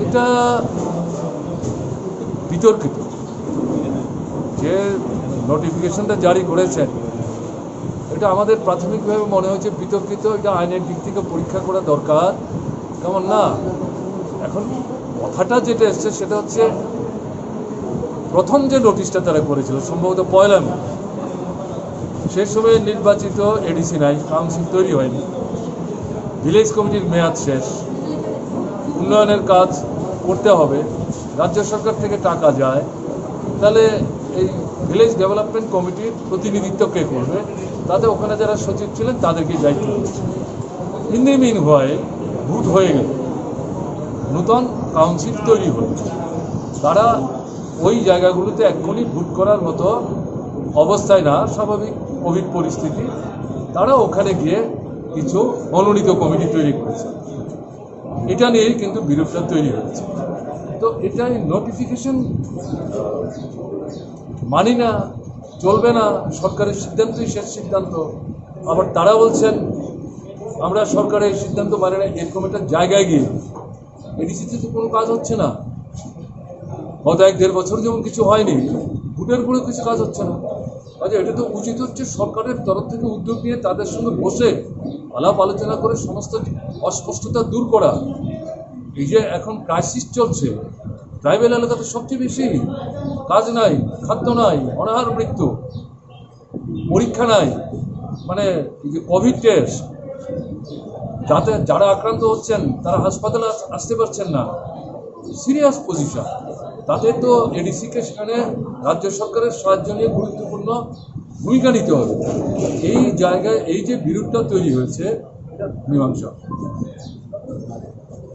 এটা বিতর্কিত। যে নোটিফিকেশনটা জারি করেছেন এটা আমাদের প্রাথমিকভাবে মনে হয়েছে বিতর্কিত। এটা আইনের দিক থেকে পরীক্ষা করা দরকার। কেমন না, এখন কথাটা যেটা এসছে সেটা হচ্ছে প্রথম যে নোটিশটা তারা করেছিল সম্ভবত 1 মে, সে সময় নির্বাচিত এডিসি নাই, কাউন্সিল তৈরি হয়নি, ভিলেজ কমিটির মেয়াদ শেষ, উন্নয়নের কাজ করতে হবে, রাজ্য সরকার থেকে টাকা যায়, তাহলে এই ভিলেজ ডেভেলপমেন্ট কমিটির প্রতিনিধিত্ব কে করবে? তাতে ওখানে যারা সচিব ছিলেন তাদেরকে দায়িত্ব দিয়েছে। ইন দি মিন হয় ভোট হয়ে গেল, নূতন কাউন্সিল তৈরি হয়েছে, তারা ওই জায়গাগুলোতে এক্ষুনি ভোট করার মতো অবস্থায় না, স্বাভাবিক কোভিড পরিস্থিতি, তারা ওখানে গিয়ে কিছু মনোনীত কমিটি তৈরি করেছে। এটা নিয়েই কিন্তু বিরোধটা তৈরি হয়েছে। তো এটাই নোটিফিকেশন মানি না, চলবে না, সরকারের সিদ্ধান্তই শেষ সিদ্ধান্ত। আবার তারা বলছেন আমরা সরকারের সিদ্ধান্ত মানে না, এরকম একটা জায়গায় গিয়ে এডিসিতে তো কোনো কাজ হচ্ছে না। গত 1-1.5 বছর যেমন কিছু হয়নি, ভোটের পরেও কিছু কাজ হচ্ছে না। আচ্ছা, এটা তো উচিত হচ্ছে সরকারের তরফ থেকে উদ্যোগ নিয়ে তাদের সঙ্গে বসে আলাপ আলোচনা করে সমস্ত অস্পষ্টতা দূর করা। এই যে এখন ক্রাইসিস চলছে, ট্রাইবেল এলাকাতে সবচেয়ে বেশি কাজ নাই, খাদ্য নাই, অনাহার মৃত্যু, পরীক্ষা নাই, মানে এই যে কোভিড টেস্ট, যাতে যারা আক্রান্ত হচ্ছেন তারা হাসপাতালে আসতে পারছেন না, সিরিয়াস পজিশন। তাতে তো এডিসিকে সেখানে রাজ্য সরকারের সাহায্য নিয়ে গুরুত্বপূর্ণ ভূমিকা নিতে হবে। এই জায়গায় এই যে বিরোধটা তৈরি হয়েছে এটা মীমাংসা।